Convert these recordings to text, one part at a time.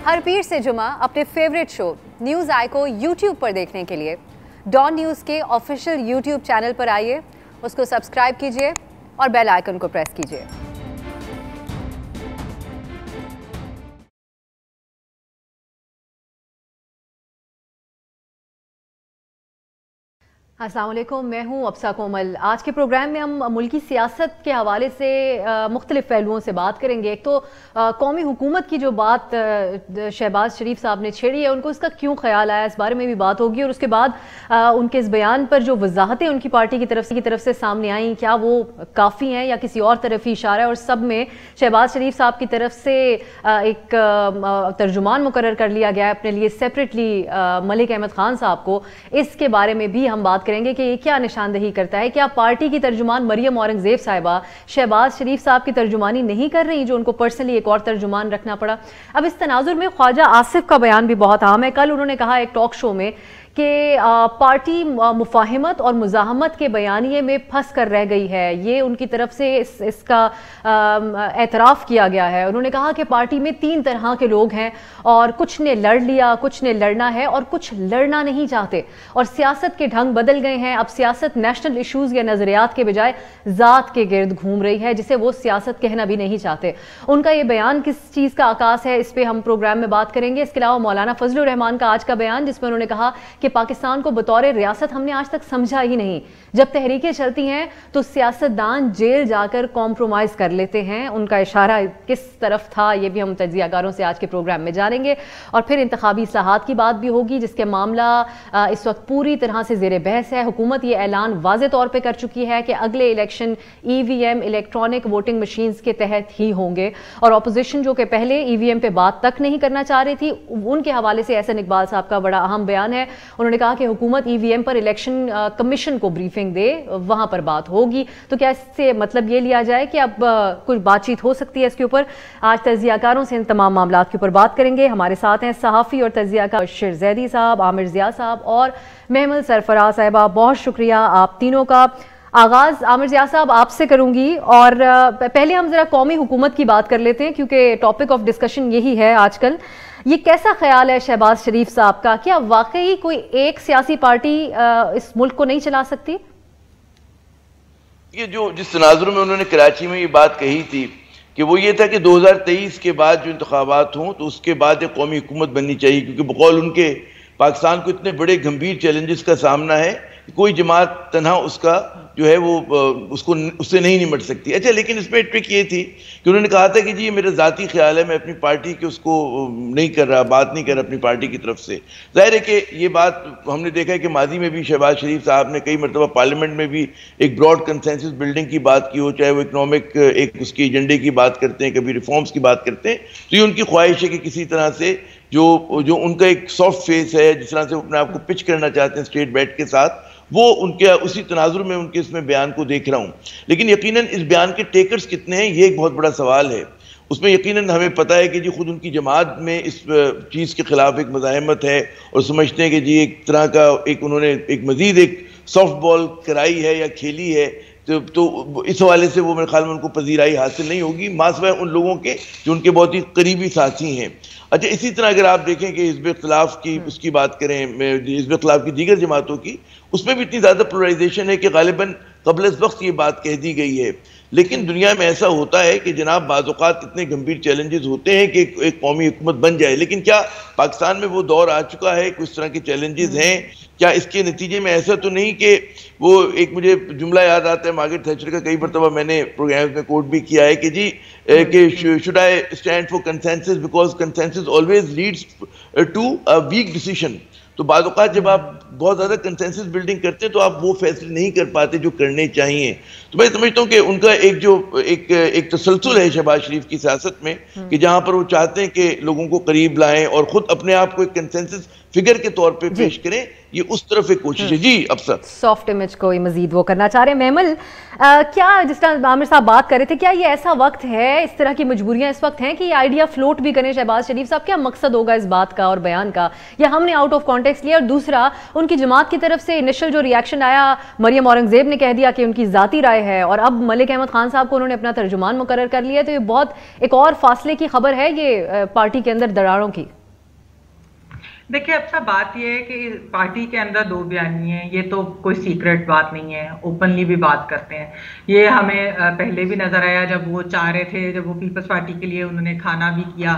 हर पीर से जुमा अपने फेवरेट शो न्यूज़ आई को यूट्यूब पर देखने के लिए डॉन न्यूज़ के ऑफिशियल यूट्यूब चैनल पर आइए, उसको सब्सक्राइब कीजिए और बेल आइकन को प्रेस कीजिए। अस्सलाम वालेकुम, मैं हूँ अफसा कोमल। आज के प्रोग्राम में हम मुल्की सियासत के हवाले से मुख्तलिफ पहलुओं से बात करेंगे। एक तो कौमी हुकूमत की जो बात शहबाज शरीफ साहब ने छेड़ी है, उनको इसका क्यों ख्याल आया, इस बारे में भी बात होगी। और उसके बाद उनके इस बयान पर जो वजाहतें उनकी पार्टी की तरफ से सामने आई, क्या वो काफ़ी हैं या किसी और तरफ ही इशारा है। और सब में शहबाज शरीफ साहब की तरफ से एक तर्जुमान मुकर्रर कर लिया गया है अपने लिए सेपरेटली मलिक अहमद खान साहब को। इसके बारे में भी हम बात करेंगे कि ये क्या निशानदेही करता है। क्या पार्टी की तर्जुमान मरियम औरंगजेब साहिबा शहबाज शरीफ साहब की तर्जुमानी नहीं कर रही, जो उनको पर्सनली एक और तर्जुमान रखना पड़ा। अब इस तनाजुर में ख्वाजा आसिफ का बयान भी बहुत अहम है। कल उन्होंने कहा एक टॉक शो में कि पार्टी मुफाहिमत और मुजाहमत के बयानिए में फंस कर रह गई है। ये उनकी तरफ से इसका एतराफ़ किया गया है। उन्होंने कहा कि पार्टी में 3 तरह के लोग हैं और कुछ ने लड़ लिया, कुछ ने लड़ना है और कुछ लड़ना नहीं चाहते। और सियासत के ढंग बदल गए हैं। अब सियासत नेशनल इशूज़ या नज़रियात के बजाय ज़ात के गिर्द घूम रही है, जिसे वो सियासत कहना भी नहीं चाहते। उनका ये बयान किस चीज़ का आकाश है, इस पर हम प्रोग्राम में बात करेंगे। इसके अलावा मौलाना फजलुर रहमान का आज का बयान, जिसमें उन्होंने कहा कि पाकिस्तान को बतौर रियासत हमने आज तक समझा ही नहीं। जब तहरीकें चलती हैं तो सियासतदान जेल जाकर कॉम्प्रोमाइज कर लेते हैं। उनका इशारा किस तरफ था, ये भी हम तज्जियाकारों से आज के प्रोग्राम में जानेंगे। और फिर इंतखाबी इस्लाहात की बात भी होगी, जिसके मामला इस वक्त पूरी तरह से ज़ेरे बहस है। हुकूमत ये ऐलान वाज़े तौर पर कर चुकी है कि अगले election EVM electronic voting machines के तहत ही होंगे। और अपोजिशन जो कि पहले EVM पे बात तक नहीं करना चाह रही थी, उनके हवाले से एहसन इकबाल साहब का बड़ा अहम बयान है। उन्होंने कहा कि हुकूमत EVM पर इलेक्शन कमीशन को ब्रीफिंग दे, वहां पर बात होगी। तो क्या इससे मतलब ये लिया जाए कि अब कुछ बातचीत हो सकती है इसके ऊपर? आज तज्जियाकारों से इन तमाम मामलों के ऊपर बात करेंगे। हमारे साथ हैं सहाफ़ी और तज्जियाकार बशीर जैदी साहब, आमिर ज़िया साहब और महमल सरफराज साहिबा। बहुत शुक्रिया आप तीनों का। आगाज़ आमिर ज़िया साहब आपसे करूंगी। और पहले हम जरा कौमी हुकूमत की बात कर लेते हैं, क्योंकि टॉपिक ऑफ डिस्कशन यही है आजकल। ये कैसा ख्याल है शहबाज शरीफ साहब का, क्या वाकई कोई एक सियासी पार्टी इस मुल्क को नहीं चला सकती? ये जो जिस तनाजुर में उन्होंने कराची में ये बात कही थी कि वो ये था कि 2023 के बाद जो इंतखाबात हों तो उसके बाद एक कौमी हुकूमत बननी चाहिए, क्योंकि बकौल उनके पाकिस्तान को इतने बड़े गंभीर चैलेंजेस का सामना है, कोई जमात तन्हा उसका जो है वो उससे नहीं निमट सकती। अच्छा, लेकिन इसमें ट्रिक ये थी कि उन्होंने कहा था कि जी ये मेरा ज़ाती ख्याल है, मैं अपनी पार्टी के उसको नहीं कर रहा, बात नहीं कर रहा अपनी पार्टी की तरफ से। ज़ाहिर है कि ये बात हमने देखा है कि माजी में भी शहबाज शरीफ साहब ने कई मरतबा पार्लियामेंट में भी एक ब्रॉड कंसेंसस बिल्डिंग की बात की हो, चाहे वो इकनॉमिक एक उसके एजेंडे की बात करते हैं, कभी रिफॉर्म्स की बात करते हैं। तो ये उनकी ख्वाहिश है कि किसी तरह से जो उनका एक सॉफ्ट फेस है, जिस तरह से वो अपने आप को पिच करना चाहते हैं स्टेट बैट के साथ, वो उनके उसी तनाजुर में उनके इसमें बयान को देख रहा हूँ। लेकिन यकीनन इस बयान के टेकर्स कितने हैं, ये एक बहुत बड़ा सवाल है। उसमें यकीनन हमें पता है कि जी खुद उनकी जमात में इस चीज़ के खिलाफ एक मज़ाहमत है और समझते हैं कि जी एक तरह का एक उन्होंने एक मज़ीद एक सॉफ्ट बॉल कराई है या खेली है। तो इस हवाले से वो मेरे ख्याल में उनको पजीराई हासिल नहीं होगी, मासवा उन लोगों के जो उनके बहुत ही करीबी साथी हैं। अच्छा, इसी तरह अगर आप देखें कि हिज़्ब इख्तिलाफ की उसकी बात करें, हिज़्ब इख्तिलाफ की दीगर जमातों की, उसमें भी इतनी ज़्यादा पोलराइजेशन है कि गालिबन क़ब्ल इस वक्त ये बात कह दी गई है। लेकिन दुनिया में ऐसा होता है कि जनाब बाज़-औक़ात इतने गंभीर चैलेंजेस होते हैं कि एक कौमी हुकूमत बन जाए। लेकिन क्या पाकिस्तान में वो दौर आ चुका है, कुछ तरह के चैलेंजेस हैं? क्या इसके नतीजे में ऐसा तो नहीं कि वो एक मुझे जुमला याद आता है मार्गरेट थैचर का, कई मरतबा मैंने प्रोग्राम में कोट भी किया है कि जी कि should I stand for consensus because consensus always leads to a weak decision. तो बाद औक़ात जब आप बहुत ज़्यादा कंसेंसस बिल्डिंग करते हैं तो आप वो फैसले नहीं कर पाते जो करने चाहिए। तो मैं समझता हूँ कि उनका एक तसलसल है शहबाज शरीफ की सियासत में कि जहाँ पर वो चाहते हैं कि लोगों को करीब लाएं और ख़ुद अपने आप को एक कंसेंसस फिगर के तौर पे पेश करें, ये उस तरफ एक कोशिश है। जी अफसर, सॉफ्ट इमेज को ही मजीद वो करना चाह रहे हैं। महमल, क्या जिस तरह आमिर साहब बात कर रहे थे, क्या ये ऐसा वक्त है, इस तरह की मजबूरियां इस वक्त हैं कि ये आइडिया फ्लोट भी करें शहबाज शरीफ साहब? क्या मकसद होगा इस बात का और बयान का, या हमने आउट ऑफ कॉन्टेक्स्ट लिया? और दूसरा, उनकी जमात की तरफ से इनिशियल जो रिएक्शन आया, मरियम औरंगजेब ने कह दिया कि उनकी ज़ाती राय है, और अब मलिक अहमद खान साहब को उन्होंने अपना तर्जुमान मुकर्रर कर लिया। तो ये बहुत एक और फासले की खबर है ये पार्टी के अंदर दरारों की। देखिए, अब सब बात यह है कि पार्टी के अंदर दो बयानी हैं, ये तो कोई सीक्रेट बात नहीं है, ओपनली भी बात करते हैं। ये हमें पहले भी नजर आया जब वो चाह रहे थे, जब वो पीपल्स पार्टी के लिए उन्होंने खाना भी किया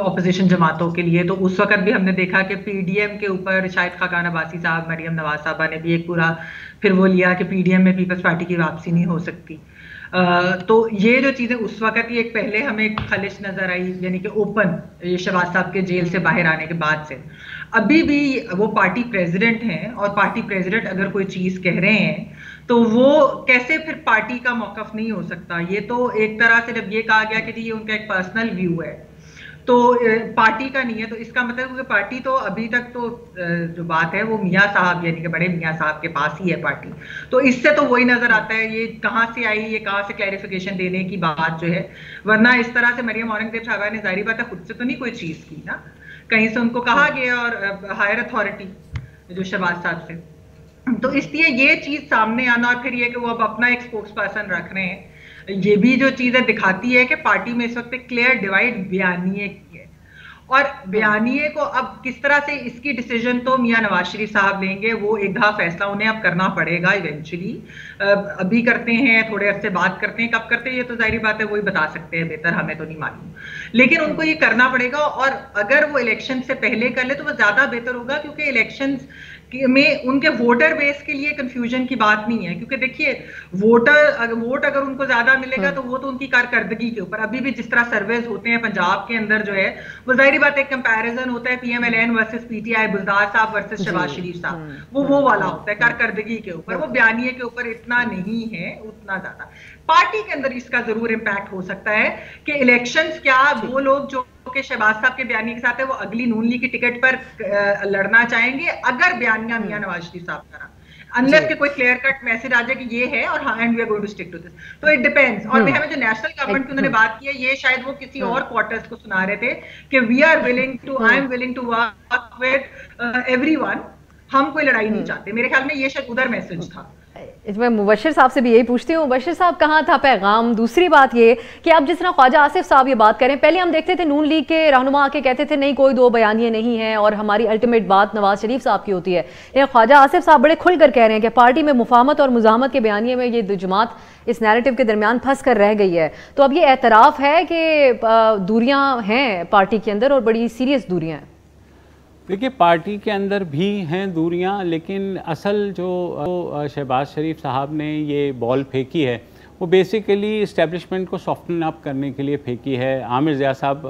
ऑपोजिशन जमातों के लिए, तो उस वक्त भी हमने देखा कि पीडीएम के ऊपर शायद खाकान अब्बासी साहब, मरियम नवाज साहबा ने भी एक पूरा फिर वो लिया कि पीडीएम में पीपल्स पार्टी की वापसी नहीं हो सकती। तो ये जो चीजें उस वक्त ही एक पहले हमें खलिश नजर आई, यानी कि ओपन, ये शहबाज साहब के जेल से बाहर आने के बाद से अभी भी वो पार्टी प्रेसिडेंट हैं, और पार्टी प्रेसिडेंट अगर कोई चीज कह रहे हैं तो वो कैसे फिर पार्टी का मौकफ नहीं हो सकता। ये तो एक तरह से जब ये कहा गया कि जी ये उनका एक पर्सनल व्यू है तो पार्टी का नहीं है, तो इसका मतलब कि पार्टी तो अभी तक तो जो बात है वो मियां साहब, यानी कि बड़े मियां साहब के पास ही है पार्टी। तो इससे तो वही नजर आता है ये कहां से आई, ये कहां से क्लैरिफिकेशन देने की बात जो है। वरना इस तरह से मरियम औरंगजेब साहबा ने जाहिर बात है खुद से तो नहीं कोई चीज की ना, कहीं से उनको कहा गया और हायर अथॉरिटी जो शहबाज साहब से, तो इसलिए ये चीज सामने आना और फिर ये कि वो अब अपना एक स्पोक्स पर्सन रख रहे हैं, ये भी जो चीजें दिखाती है कि पार्टी में इस वक्त एक क्लियर डिवाइड बयानिए की है। और बयानिए को अब किस तरह से इसकी डिसीजन तो मियां नवाज शरीफ साहब लेंगे, वो एक दफा फैसला उन्हें अब करना पड़ेगा इवेंचुअली। अभी करते हैं, थोड़े अरसे बाद करते हैं, कब करते हैं ये तो जाहिर बात है वही बता सकते हैं बेहतर, हमें तो नहीं मालूम, लेकिन उनको ये करना पड़ेगा। और अगर वो इलेक्शन से पहले कर ले तो वो ज्यादा बेहतर होगा, क्योंकि इलेक्शन में उनके वोटर बेस के लिए कंफ्यूजन की बात नहीं है। क्योंकि देखिए वोट अगर उनको ज्यादा मिलेगा तो वो तो उनकी कारकर्दगी के ऊपर, अभी भी जिस तरह सर्वेज होते हैं पंजाब के अंदर जो है वो जाहिर बात एक कंपैरिजन होता है पीएमएलएन वर्सेस पीटीआई, बुज़दार साहब वर्सेस शहबाज शरीफ साहब, वो वाला होता है कारकर्दगी के ऊपर, वो बयानिए के ऊपर इतना नहीं है उतना ज्यादा। पार्टी के अंदर इसका जरूर इम्पैक्ट हो सकता है कि इलेक्शंस क्या वो लोग जो कि शहबाज साहब के बयानी के साथ है वो अगली नून लीग की टिकट पर लड़ना चाहेंगे अगर बयानिया मियां नवाज शरीफ साहब का, अनलेस के कोई क्लियर कट मैसेज आ जाए कि ये है और हाँ and we are going to stick to this, तो इट डिपेंड्स। और हमें जो नेशनल गवर्नमेंट की उन्होंने बात की है, ये शायद वो किसी और क्वार्टर्स को सुना रहे थे कि we are willing to, I am willing to work with everyone, हम कोई लड़ाई नहीं चाहते। मेरे ख्याल में ये शायद उधर मैसेज था। मैं मुबशिर साहब से भी यही पूछती हूँ, मुबशिर साहब कहाँ था पैगाम? दूसरी बात ये कि अब जिस तरह ख्वाजा आसिफ साहब ये बात करें, पहले हम देखते थे नून लीग के रहनुमा आके कहते थे नहीं कोई दो बयानिए नहीं है और हमारी अल्टीमेट बात नवाज शरीफ साहब की होती है, लेकिन ख्वाजा आसिफ साहब बड़े खुलकर कह रहे हैं कि पार्टी में मुफाहमत और मुजाहमत के बयानिए में ये जमात इस नैरेटिव के दरमियान फंस कर रह गई है। तो अब ये एतराफ़ है कि दूरियाँ हैं पार्टी के अंदर और बड़ी सीरियस दूरियाँ हैं। देखिए पार्टी के अंदर भी हैं दूरियां, लेकिन असल जो शहबाज शरीफ साहब ने ये बॉल फेंकी है वो बेसिकली इस्टेब्लिशमेंट को सॉफ्टन अप करने के लिए फेंकी है। आमिर ज़िया साहब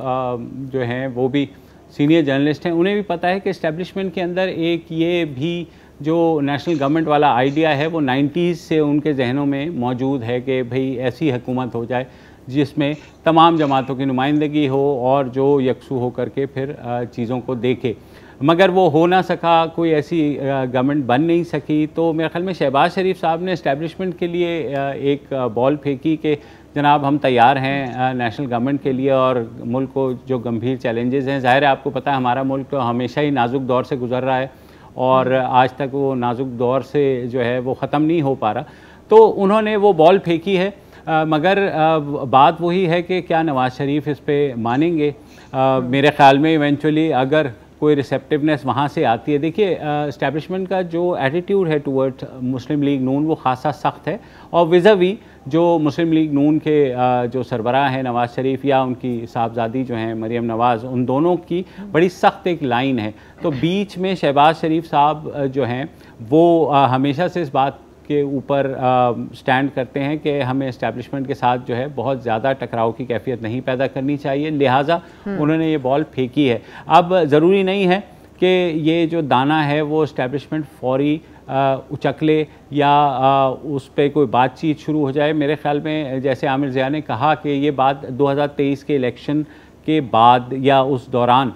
जो हैं वो भी सीनियर जर्नलिस्ट हैं, उन्हें भी पता है कि इस्टेब्लिशमेंट के अंदर एक ये भी जो नेशनल गवर्नमेंट वाला आइडिया है वो 90s से उनके जहनों में मौजूद है कि भाई ऐसी हुकूमत हो जाए जिसमें तमाम जमातों की नुमाइंदगी हो और जो यकसू हो करके फिर चीज़ों को देखे, मगर वो हो ना सका, कोई ऐसी गवर्नमेंट बन नहीं सकी। तो मेरे ख्याल में शहबाज शरीफ साहब ने इस्टेब्लिशमेंट के लिए एक बॉल फेंकी कि जनाब हम तैयार हैं नेशनल गवर्नमेंट के लिए और मुल्क को जो गंभीर चैलेंजेस हैं, ज़ाहिर है आपको पता है हमारा मुल्क तो हमेशा ही नाजुक दौर से गुजर रहा है और आज तक वो नाजुक दौर से जो है वो ख़त्म नहीं हो पा रहा। तो उन्होंने वो बॉल फेंकी है, मगर बात वही है कि क्या नवाज़ शरीफ इस पर मानेंगे। मेरे ख्याल में इवेंचुअली अगर कोई रिसेप्टिवनेस वहाँ से आती है, देखिए इस्टेब्लिशमेंट का जो एटीट्यूड है टूवर्ड मुस्लिम लीग नून वो खासा सख्त है और विज़ावी जो मुस्लिम लीग नून के जो सरबराह हैं नवाज़ शरीफ या उनकी साहबजादी जो हैं मरियम नवाज़, उन दोनों की बड़ी सख्त एक लाइन है। तो बीच में शहबाज शरीफ साहब जो हैं वो हमेशा से इस बात के ऊपर स्टैंड करते हैं कि हमें इस्टेब्लिशमेंट के साथ जो है बहुत ज़्यादा टकराव की कैफियत नहीं पैदा करनी चाहिए, लिहाजा उन्होंने ये बॉल फेंकी है। अब ज़रूरी नहीं है कि ये जो दाना है वो इस्टेब्लिशमेंट फौरी उचकले या उस पर कोई बातचीत शुरू हो जाए। मेरे ख़्याल में जैसे आमिर ज़िया ने कहा कि ये बात 2023 के इलेक्शन के बाद या उस दौरान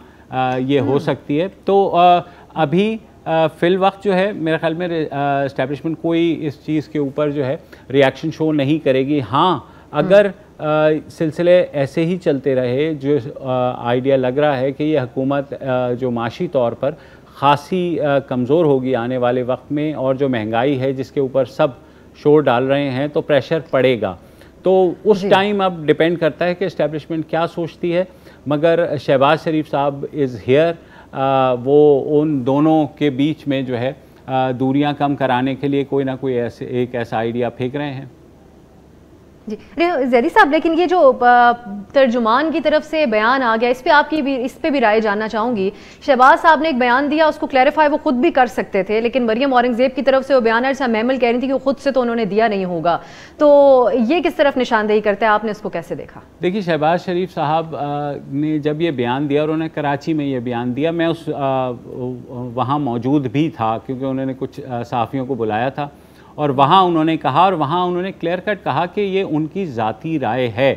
ये हो सकती है। तो अभी फ़िल वक्त जो है मेरे ख्याल में इस्टेब्लिशमेंट कोई इस चीज़ के ऊपर जो है रिएक्शन शो नहीं करेगी। हाँ, अगर सिलसिले ऐसे ही चलते रहे, जो आइडिया लग रहा है कि ये हुकूमत जो माशी तौर पर ख़ासी कमज़ोर होगी आने वाले वक्त में और जो महंगाई है जिसके ऊपर सब शोर डाल रहे हैं तो प्रेशर पड़ेगा। तो उस टाइम अब डिपेंड करता है कि इस्टेब्लिशमेंट क्या सोचती है, मगर शहबाज शरीफ साहब इज़ हेयर वो उन दोनों के बीच में जो है दूरियां कम कराने के लिए कोई ना कोई एक ऐसा आइडिया फेंक रहे हैं। जी जैदी साहब, लेकिन ये जो तर्जुमान की तरफ से बयान आ गया, इस पे भी राय जानना चाहूंगी। शहबाज साहब ने एक बयान दिया, उसको क्लैरिफाई वो खुद भी कर सकते थे, लेकिन मरियम औरंगजेब की तरफ से वो बयान है, महमल कह रही थी कि वो खुद से तो उन्होंने दिया नहीं होगा। तो ये किस तरफ निशानदेही करता है, आपने उसको कैसे देखा? देखिए, शहबाज शरीफ साहब ने जब ये बयान दिया और उन्होंने कराची में ये बयान दिया, मैं वहाँ मौजूद भी था क्योंकि उन्होंने कुछ सहाफ़ियों को बुलाया था और वहाँ उन्होंने कहा और वहाँ उन्होंने क्लियर कट कहा कि ये उनकी ज़ाती राय है।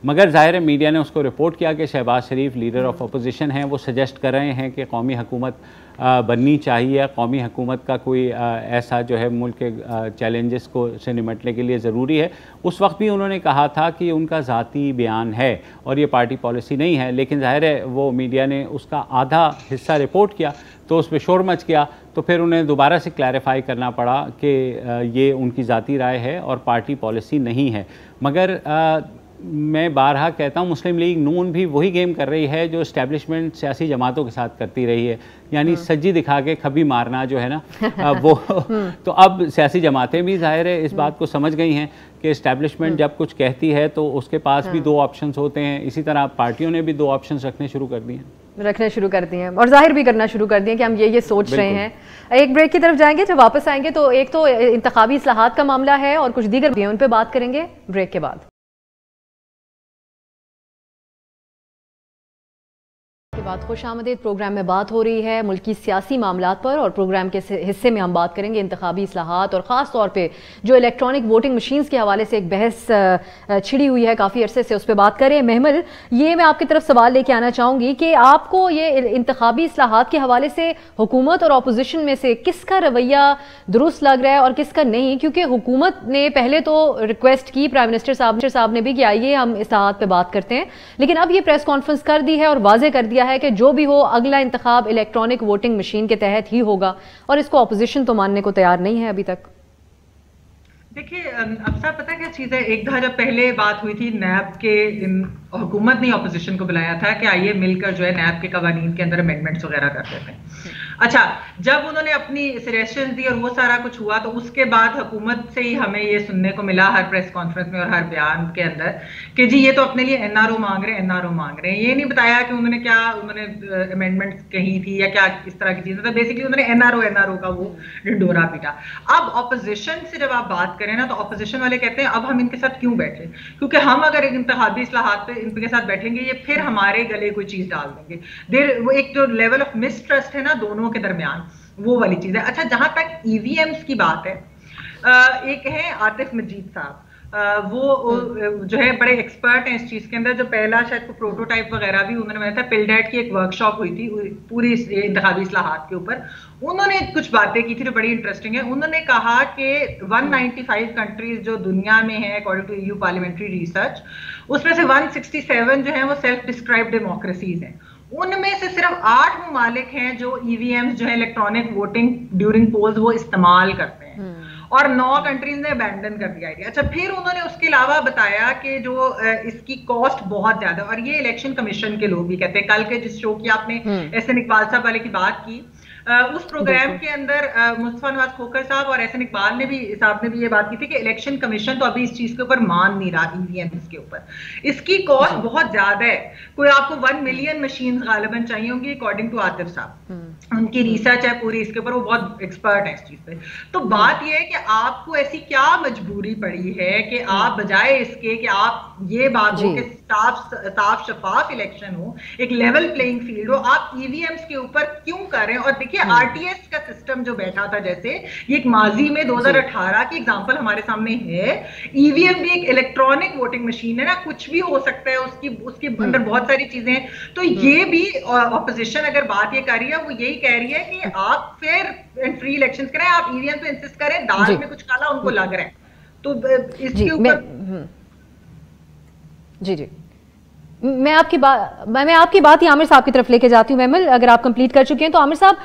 मगर ज़ाहिर है मीडिया ने उसको रिपोर्ट किया कि शहबाज शरीफ लीडर ऑफ अपोजिशन हैं, वो सजेस्ट कर रहे हैं कि कौमी हुकूमत बननी चाहिए, कौमी हुकूमत का कोई ऐसा जो है मुल्क के चैलेंजेस को से निपटने के लिए ज़रूरी है। उस वक्त भी उन्होंने कहा था कि उनका ज़ाती बयान है और ये पार्टी पॉलिसी नहीं है, लेकिन ज़ाहिर है वो मीडिया ने उसका आधा हिस्सा रिपोर्ट किया तो उस पर शोर मच गया, तो फिर उन्हें दोबारा से क्लैरिफाई करना पड़ा कि ये उनकी ज़ाती राय है और पार्टी पॉलिसी नहीं है। मगर मैं बारहा कहता हूँ, मुस्लिम लीग नून भी वही गेम कर रही है जो इस्टेब्लिशमेंट सियासी जमातों के साथ करती रही है, यानी सज्जी दिखा के खबी मारना जो है ना वो तो अब सियासी जमातें भी ज़ाहिर है इस बात को समझ गई हैं कि इस्टेब्लिशमेंट जब कुछ कहती है तो उसके पास भी दो ऑप्शंस होते हैं। इसी तरह पार्टियों ने भी दो ऑप्शंस रखने शुरू कर दिए हैं और जाहिर भी करना शुरू कर दिए कि हम ये सोच रहे हैं। एक ब्रेक की तरफ जाएंगे, जब वापस आएंगे तो एक तो इंतखाबी इस्लाहात का मामला है और कुछ दीगर भी हैं, उन पर बात करेंगे ब्रेक के बाद। खुशामदीद। प्रोग्राम में बात हो रही है मुल्की सियासी मामलात पर और प्रोग्राम के हिस्से में हम बात करेंगे इंतखाबी इस्लाहात और ख़ास तौर पे जो इलेक्ट्रॉनिक वोटिंग मशीन्स के हवाले से एक बहस छिड़ी हुई है काफ़ी अरसे से, उस पर बात करें। महमल, ये मैं आपकी तरफ सवाल लेके आना चाहूँगी कि आपको ये इंतखाबी इस्लाहात के हवाले से हुकूमत और अपोजिशन में से किसका रवैया दुरुस्त लग रहा है और किसका नहीं? क्योंकि हुकूमत ने पहले तो रिक्वेस्ट की, प्राइम मिनिस्टर साहब ने भी कि आइए हम इस्लाहात पर बात करते हैं, लेकिन अब ये प्रेस कॉन्फ्रेंस कर दी है और वाजे कर दिया है कि जो भी हो अगला इंतखाब इलेक्ट्रॉनिक वोटिंग मशीन के तहत ही होगा, और इसको अपोजिशन तो मानने को तैयार नहीं है अभी तक। देखिए, अब साहब पता है क्या चीज़ है, एक दफा जब पहले बात हुई थी नैब के, हुकूमत ने अपोजिशन को बुलाया था कि आइए मिलकर जो है नैब के कवानीन के अंदर अमेंडमेंट्स वगैरह करते थे। अच्छा, जब उन्होंने अपनी सजेशन दी और वो सारा कुछ हुआ तो उसके बाद हुकूमत से ही हमें ये सुनने को मिला हर प्रेस कॉन्फ्रेंस में और हर बयान के अंदर कि जी ये तो अपने लिए एनआरओ मांग रहे हैं, एनआरओ मांग रहे हैं। ये नहीं बताया कि उन्होंने अमेंडमेंट्स कही थी या क्या इस तरह की चीज़, मतलब बेसिकली उन्होंने एनआरओ का वो ढिंडोरा पीटा। अब अपोजिशन से जब आप बात करें ना तो अपोजिशन वाले कहते हैं अब हम इनके साथ क्यों बैठे, क्योंकि हम अगर एक इंतखाबी इस्लाहात पे इनके साथ बैठेंगे ये फिर हमारे गले कोई चीज डाल देंगे। वो एक जो लेवल ऑफ मिसट्रस्ट है ना दोनोों के दरमियान, वो वाली चीज है। अच्छा, जहां तक ईवीएम्स की बात है, एक है आतिफ मजीद साहब, वो जो है बड़े एक्सपर्ट हैं इस चीज के अंदर। जो पहला शायद प्रोटोटाइप वगैरह भी उन्होंने बनाया था, पिलडेट की एक वर्कशॉप हुई थी पूरी इंतखाबी इस्लाहात के ऊपर, उन्होंने कुछ बातें की थी जो बड़ी इंटरेस्टिंग है। उन्होंने कहा कि 195 कंट्रीज जो दुनिया में है according to EU parliamentary research, उसमें से 167 जो है वो सेल्फ डिस्क्राइब्ड डेमोक्रेसीज हैं। उनमें से सिर्फ 8 ममालिक हैं जो ईवीएम्स जो है इलेक्ट्रॉनिक वोटिंग ड्यूरिंग पोल्स वो इस्तेमाल करते हैं और 9 कंट्रीज ने अबैंडन कर दिया आइडिया। अच्छा, फिर उन्होंने उसके अलावा बताया कि जो इसकी कॉस्ट बहुत ज्यादा, और ये इलेक्शन कमीशन के लोग भी कहते हैं। कल के जिस शो की आपने एहसन इकबाल साहब वाले की बात की, उस प्रोग्राम के अंदर मुस्तफा नवाज खोखर साहब और एहसन इकबाल ने भी ये बात की थी कि इलेक्शन कमीशन तो अभी इस चीज के ऊपर मान नहीं रहा ईवीएम्स के ऊपर, इसकी कॉस्ट बहुत ज्यादा है। कोई आपको 1 मिलियन मशीन गालिबन चाहिए होंगी अकॉर्डिंग टू आतिफ साहब, उनकी रिसर्च है पूरी इसके ऊपर, वो बहुत एक्सपर्ट है इस चीज पे। तो बात यह है कि आपको ऐसी क्या मजबूरी पड़ी है कि आप बजाय इसके कि आप ये बात हो कि साफ शफाफ इलेक्शन हो, एक लेवल प्लेइंग फील्ड हो, आप ईवीएम्स के ऊपर क्यों कर रहे हैं? और देखिए आरटीएस का सिस्टम जो बैठा था, जैसे ये एक माजी में 2018 की एग्जांपल हमारे सामने है। ईवीएम भी एक इलेक्ट्रॉनिक वोटिंग मशीन है ना, कुछ भी हो सकता है, उसके अंदर बहुत सारी चीजें हैं। तो ये भी ऑपोजिशन अगर बात ये कर रही है, वो यही कह रही है कि आप फेयर एंड फ्री इलेक्शंस करें, आप ईवीएम पे इंसिस्ट करें, दाल में कुछ काला उनको लग रहा है। तो इसके ऊपर जी मैं आपकी बात ही आमिर साहब की तरफ लेके जाती हूँ। महमल, अगर आप कंप्लीट कर चुके हैं तो आमिर साहब,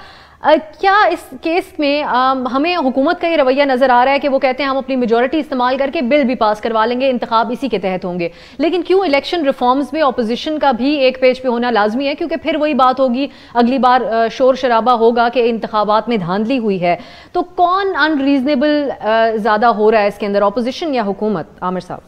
क्या इस केस में हमें हुकूमत का ये रवैया नजर आ रहा है कि वो कहते हैं हम अपनी मेजॉरिटी इस्तेमाल करके बिल भी पास करवा लेंगे, इंतखाब इसी के तहत होंगे, लेकिन क्यों इलेक्शन रिफॉर्म्स में ऑपोजिशन का भी एक पेज पे होना लाजमी है? क्योंकि फिर वही बात होगी, अगली बार शोर शराबा होगा कि इंतखाबात में धांधली हुई है। तो कौन अनरीजनेबल ज्यादा हो रहा है इसके अंदर, ऑपोजिशन या हुकूमत? आमिर साहब,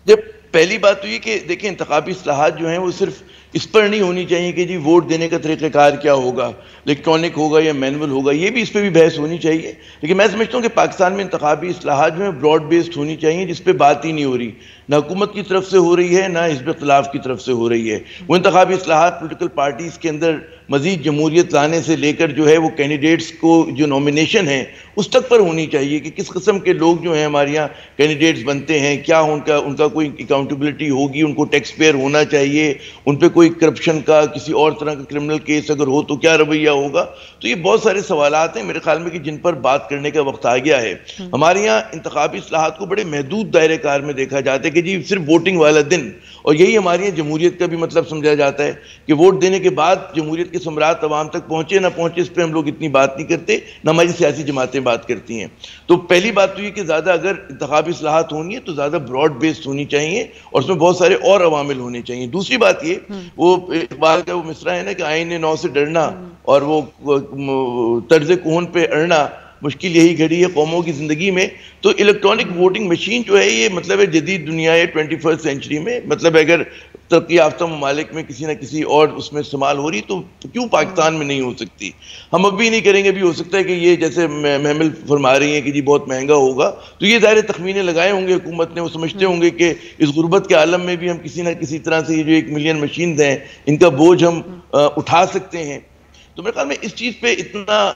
जब पहली बात तो ये कि देखिए इंतखाबी इस्लाहात जो हैं वो सिर्फ इस पर नहीं होनी चाहिए कि जी वोट देने का तरीक़ाकार क्या होगा, इलेक्ट्रॉनिक होगा या मैनुअल होगा, ये भी इस पर भी बहस होनी चाहिए। लेकिन मैं समझता हूँ कि पाकिस्तान में इंतखाबी इस्लाहात जो है ब्रॉड बेस्ड होनी चाहिए, जिस पर बात ही नहीं हो रही, ना हुकूमत की तरफ से हो रही है ना हिज़्ब इख्तिलाफ की तरफ से हो रही है। वो इंतखाबी इस्लाहात पोलिटिकल पार्टीज़ के अंदर मज़ीद जमहूरियत लाने से लेकर जो है वो कैंडिडेट्स को जो नॉमिनेशन है उस तक पर होनी चाहिए कि किस किस्म के लोग जो हैं हमारे यहाँ कैंडिडेट्स बनते हैं, क्या उनका कोई अकाउंटेबिलिटी होगी, उनको टैक्स पेयर होना चाहिए, उन पर कोई करप्शन का किसी और तरह का क्रिमिनल केस अगर हो तो क्या रवैया होगा। तो ये बहुत सारे सवालात हैं मेरे ख्याल में कि जिन पर बात करने का वक्त आ गया है। हमारे यहाँ इंतखाबी इस्लाहात को बड़े महदूद दायरे कार में देखा जाता है कि जी सिर्फ वोटिंग वाला दिन, और यही हमारे यहाँ जमहूरियत का भी मतलब समझा जाता है कि वोट देने के बाद जमहूरियत के सम्राट अवाम तक पहुंचे ना पहुंचे इस पर हम लोग इतनी बात नहीं करते, ना हमारी सियासी जमातें बात करती हैं। तो पहली बात तो ये कि ज़्यादा अगर इंतखाबी इस्लाहात होनी है तो ज़्यादा ब्रॉड बेस्ड होनी चाहिए और उसमें बहुत सारे और अवामिल होने चाहिए। दूसरी बात ये, वो इकबाल का वो मिसरा है ना कि आईने नौ से डरना और वो तर्ज कोहन पे अड़ना, मुश्किल यही घड़ी है कौमों की ज़िंदगी में। तो इलेक्ट्रॉनिक वोटिंग मशीन जो है ये मतलब है जदीद दुनिया है 21st सेंचुरी में, मतलब अगर तरक्की याफ्ता ममालिक में किसी ना किसी और उसमें इस्तेमाल हो रही तो क्यों पाकिस्तान में नहीं हो सकती। हम अभी नहीं करेंगे, भी हो सकता है कि ये जैसे महमिल फरमा रही हैं कि जी बहुत महंगा होगा, तो ये ज़ाहिर तखमीने लगाए होंगे हुकूमत ने, वो समझते होंगे कि इस गुर्बत के आलम में भी हम किसी ना किसी तरह से ये जो 1 मिलियन मशीन हैं इनका बोझ हम उठा सकते हैं। तो मेरे ख्याल में इस चीज़ पे इतना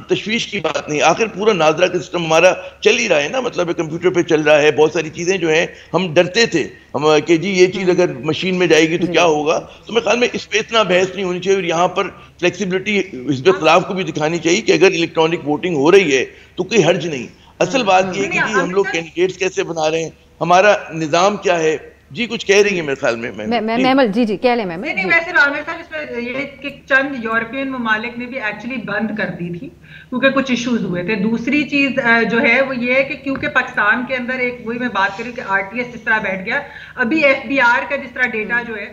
तशवीश की बात नहीं। आखिर पूरा नाजरा का सिस्टम हमारा चल ही रहा है ना, मतलब कंप्यूटर पे चल रहा है। बहुत सारी चीज़ें जो हैं हम डरते थे हम कि जी ये चीज़ अगर मशीन में जाएगी तो क्या होगा। तो मेरे ख्याल में इस पर इतना बहस नहीं होनी चाहिए और यहाँ पर फ्लेक्सिबिलिटी हिज़्ब इख्तिलाफ को भी दिखानी चाहिए कि अगर इलेक्ट्रॉनिक वोटिंग हो रही है तो कोई हर्ज नहीं। असल बात ये है कि जी हम लोग कैंडिडेट्स कैसे बना रहे हैं, हमारा निज़ाम क्या है। जी कुछ कह रही है मेरे ख्याल में महमल। जी कह लें महमल। नहीं वैसे आमिर साहब इसमें ये कि चंद यूरोपियन ममालिक ने भी एक्चुअली बंद कर दी थी क्योंकि कुछ इश्यूज हुए थे। दूसरी चीज जो है वो ये है कि क्योंकि पाकिस्तान के अंदर एक वही मैं बात करी कि आरटीएस जिस तरह बैठ गया, अभी एफबीआर का जिस तरह डेटा जो है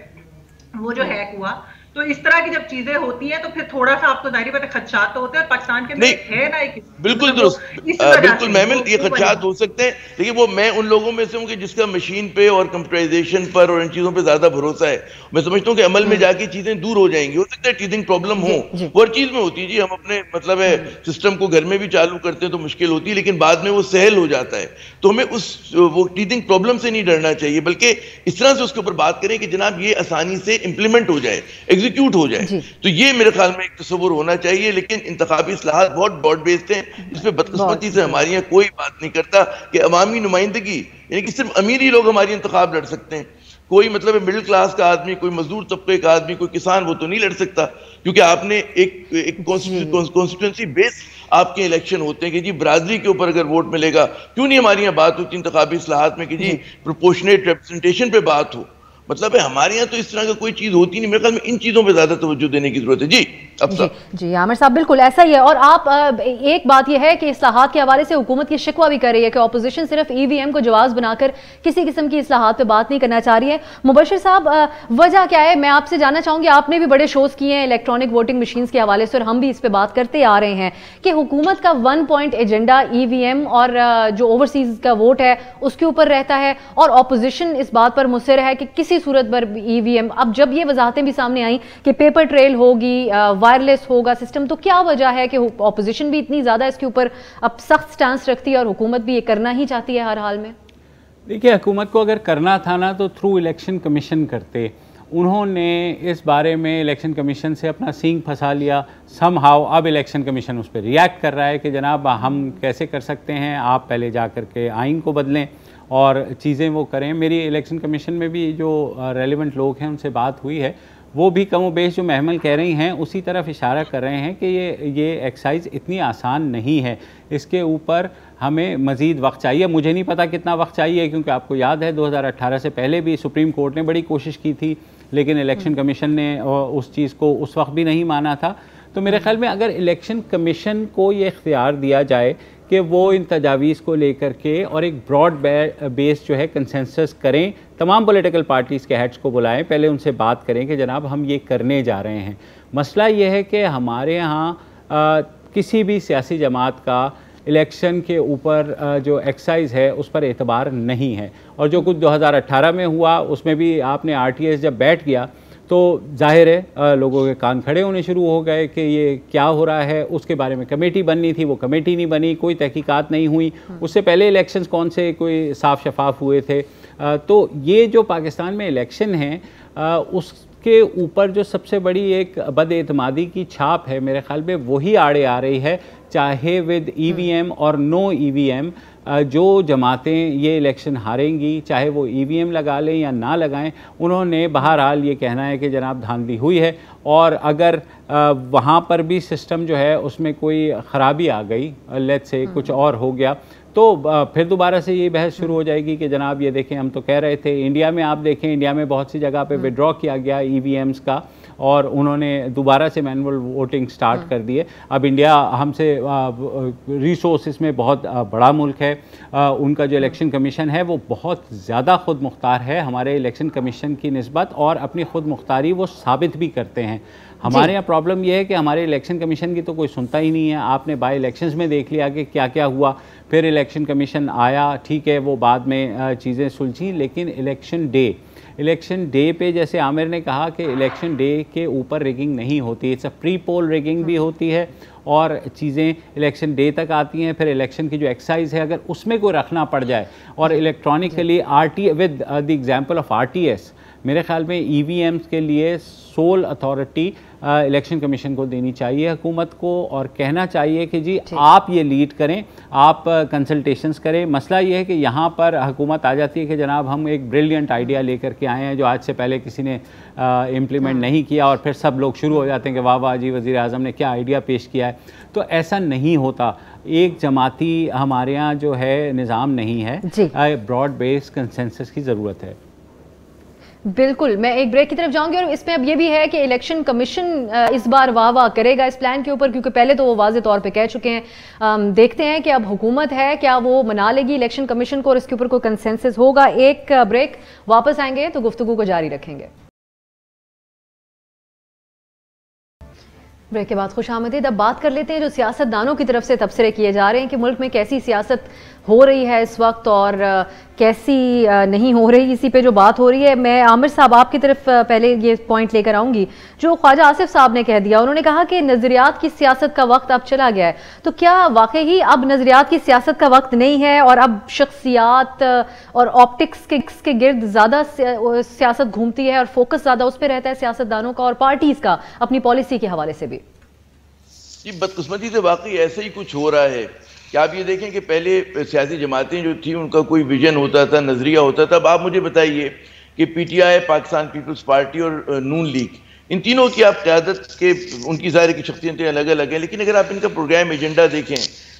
वो जो हैक हुआ, तो इस तरह की जब चीजें होती हैं तो फिर थोड़ा सा आपको जाहिर बात है खदशात तो होते हैं। पाकिस्तान के अंदर है ना एक बिल्कुल दुरुस्त, बिल्कुल महमिल ये खदशात हो सकते हैं, लेकिन वो मैं उन लोगों में से हूँ कि जिसका मशीन पे और कंप्यूटराइजेशन पर और इन चीजों पे ज्यादा भरोसा है। मैं समझता हूँ कि अमल में जाके चीजें दूर हो जाएंगी। हो सकता है टीथिंग प्रॉब्लम हो, वो हर चीज में होती है जी। हम अपने मतलब है सिस्टम को घर में भी चालू करते हैं तो मुश्किल होती है, लेकिन बाद में वो सहल हो जाता है। तो हमें उस वो टीथिंग प्रॉब्लम से नहीं डरना चाहिए, बल्कि इस तरह से उसके ऊपर बात करें कि जनाब ये आसानी से इंप्लीमेंट हो जाए, एग्जीक्यूट हो जाए। तो ये मेरे ख्याल में एक तस्वुर होना चाहिए। लेकिन इंतखाबी इस्लाहात बहुत ब्रॉड बेस्ड हैं, इसमें बदकिस्मती से हमारे यहाँ कोई बात नहीं करता कि अवामी नुमाइंदगी, यानी कि सिर्फ अमीर ही लोग हमारी इंतखाब लड़ सकते हैं। कोई मतलब मिडिल क्लास का आदमी, कोई मजदूर तबके का आदमी, कोई किसान, वो तो नहीं लड़ सकता, क्योंकि आपने एक कॉन्स्टिट्यूंसी बेस आपके इलेक्शन होते हैं कि जी बरादरी के ऊपर अगर वोट मिलेगा। क्यों नहीं हमारे यहाँ बात होती इंतखाबी इस्लाहात में कि जी प्रोपोर्शनेट रिप्रेजेंटेशन पे बात हो। मतलब है हमारे यहाँ तो इस तरह का कोई चीज होती नहीं। मेरे ख्याल में इन चीजों पे ज्यादा तवज्जो देने की जरूरत है। जी जी आमिर साहब, बिल्कुल ऐसा ही है। और आप एक बात यह है कि इस्लाहात के हवाले से हुकूमत की शिकवा भी कर रही है कि ऑपोजिशन सिर्फ ईवीएम को जवाब बनाकर किसी किस्म की इस्लाहात पे बात नहीं करना चाह रही है। मुबशिर साहब, वजह क्या है? मैं आपसे जानना चाहूंगी, आपने भी बड़े शोज किए हैं इलेक्ट्रॉनिक वोटिंग मशीन के हवाले से और हम भी इस पर बात करते आ रहे हैं कि हुकूमत का 1 पॉइंट एजेंडा ईवीएम और जो ओवरसीज का वोट है उसके ऊपर रहता है और ऑपोजिशन इस बात पर मुसर है कि किसी सूरत पर ईवीएम। अब जब ये वजाहतें भी सामने आई कि पेपर ट्रेल होगी, वायरलेस होगा सिस्टम, तो क्या वजह है कि ऑपोजिशन भी इतनी ज्यादा इसके ऊपर अब सख्त स्टांस रखती है और हुकूमत भी ये करना ही चाहती है हर हाल में? देखिए, हुकूमत को अगर करना था ना तो थ्रू इलेक्शन कमीशन करते। उन्होंने इस बारे में इलेक्शन कमीशन से अपना सींग फंसा लिया समहाउ। अब इलेक्शन कमीशन उस पर रिएक्ट कर रहा है कि जनाब हम कैसे कर सकते हैं, आप पहले जा कर के आइन को बदलें और चीज़ें वो करें। मेरी इलेक्शन कमीशन में भी जो रेलिवेंट लोग हैं उनसे बात हुई है, वो भी कम बेश जो महमल कह रही हैं उसी तरफ इशारा कर रहे हैं कि ये एक्सरसाइज इतनी आसान नहीं है, इसके ऊपर हमें मज़ीद वक्त चाहिए। मुझे नहीं पता कितना वक्त चाहिए, क्योंकि आपको याद है 2018 से पहले भी सुप्रीम कोर्ट ने बड़ी कोशिश की थी, लेकिन इलेक्शन कमीशन ने उस चीज़ को उस वक्त भी नहीं माना था। तो मेरे ख्याल में अगर इलेक्शन कमीशन को ये इख्तियार दिया जाए कि वो इन तजावीज़ को लेकर के और एक ब्रॉड बेस जो है कंसेंसस करें, तमाम पॉलिटिकल पार्टीज़ के हेड्स को बुलाएं, पहले उनसे बात करें कि जनाब हम ये करने जा रहे हैं। मसला ये है कि हमारे यहाँ किसी भी सियासी जमात का इलेक्शन के ऊपर जो एक्साइज है उस पर एतबार नहीं है, और जो कुछ 2018 में हुआ उसमें भी आपने RTS जब बैठ गया तो जाहिर है लोगों के कान खड़े होने शुरू हो गए कि ये क्या हो रहा है। उसके बारे में कमेटी बननी थी, वो कमेटी नहीं बनी, कोई तहकीकात नहीं हुई। उससे पहले इलेक्शंस कौन से कोई साफ शफाफ हुए थे। तो ये जो पाकिस्तान में इलेक्शन हैं उसके ऊपर जो सबसे बड़ी एक बदएतमादी की छाप है, मेरे ख्याल में वही आड़े आ रही है, चाहे विद EVM और नो EVM। जो जमातें ये इलेक्शन हारेंगी, चाहे वो EVM लगा लें या ना लगाएं, उन्होंने बहरहाल ये कहना है कि जनाब धांधली हुई है, और अगर वहाँ पर भी सिस्टम जो है उसमें कोई ख़राबी आ गई, लेट्स से कुछ और हो गया, तो फिर दोबारा से ये बहस शुरू हो जाएगी कि जनाब ये देखें हम तो कह रहे थे। इंडिया में आप देखें, इंडिया में बहुत सी जगह पे विड्रॉ किया गया EVMs का, और उन्होंने दोबारा से मैनुअल वोटिंग स्टार्ट कर दिए। अब इंडिया हमसे रिसोर्स में बहुत बड़ा मुल्क है, उनका जो इलेक्शन कमीशन है वो बहुत ज़्यादा खुद मुख्तार है हमारे इलेक्शन कमीशन की निस्बत, और अपनी खुद मुख्तारी वो साबित भी करते हैं। हमारे यहाँ प्रॉब्लम यह है कि हमारे इलेक्शन कमीशन की तो कोई सुनता ही नहीं है। आपने बाई इलेक्शंस में देख लिया कि क्या क्या हुआ, फिर इलेक्शन कमीशन आया, ठीक है वो बाद में चीज़ें सुलझी, लेकिन इलेक्शन डे पे जैसे आमिर ने कहा कि इलेक्शन डे के ऊपर रिगिंग नहीं होती, it's a pre poll rigging भी होती है, और चीज़ें इलेक्शन डे तक आती हैं। फिर इलेक्शन की जो एक्साइज है अगर उसमें कोई रखना पड़ जाए, और electronically with the example of RTS, मेरे ख्याल में EVMs के लिए सोल अथॉरिटी इलेक्शन कमीशन को देनी चाहिए, हुकूमत को, और कहना चाहिए कि जी आप ये लीड करें, आप कंसल्टेशंस करें। मसला ये है कि यहाँ पर हुकूमत आ जाती है कि जनाब हम एक ब्रिलियंट आइडिया लेकर के आए हैं जो आज से पहले किसी ने इम्प्लीमेंट नहीं किया, और फिर सब लोग शुरू हो जाते हैं कि वाह वाह जी वज़ीर आज़म ने क्या आइडिया पेश किया है। तो ऐसा नहीं होता, एक जमाती हमारे यहाँ जो है निज़ाम नहीं है, ब्रॉड बेस्ड कंसेंसस की ज़रूरत है। बिल्कुल, मैं एक ब्रेक की तरफ जाऊंगी, और इसमें अब ये भी है कि इलेक्शन कमीशन इस बार वाह वाह करेगा इस प्लान के ऊपर, क्योंकि पहले तो वो वाज़े तौर पे कह चुके हैं। देखते हैं कि अब हुकूमत है क्या वो मना लेगी इलेक्शन कमीशन को, और इसके ऊपर कोई कंसेंसस होगा। एक ब्रेक, वापस आएंगे तो गुफ्तगू को जारी रखेंगे। ब्रेक के बाद खुशामदीद। अब बात कर लेते हैं जो सियासतदानों की तरफ से तबसरे किए जा रहे हैं कि मुल्क में कैसी सियासत हो रही है इस वक्त और कैसी नहीं हो रही, इसी पे जो बात हो रही है। मैं आमिर साहब आपकी तरफ पहले ये पॉइंट लेकर आऊंगी जो ख्वाजा आसिफ साहब ने कह दिया। उन्होंने कहा कि नजरियात की सियासत का वक्त अब चला गया है, तो क्या वाकई ही अब नजरियात की सियासत का वक्त नहीं है और अब शख्सियात और ऑप्टिक्स के गिर्द ज़्यादा सियासत घूमती है और फोकस ज़्यादा उस पर रहता है सियासतदानों का और पार्टीज़ का अपनी पॉलिसी के हवाले से भी? जी, बदकिस्मती से वाकई ऐसा ही कुछ हो रहा है कि आप ये देखें कि पहले सियासी जमातें जो थी उनका कोई विजन होता था, नजरिया होता था। अब आप मुझे बताइए कि PTI, पाकिस्तान पीपल्स पार्टी और नून लीग, इन तीनों की आप क़यादत के उनकी ज़ाहिर की शख्सियतें अलग अलग हैं, लेकिन अगर आप इनका प्रोग्राम एजेंडा देखें,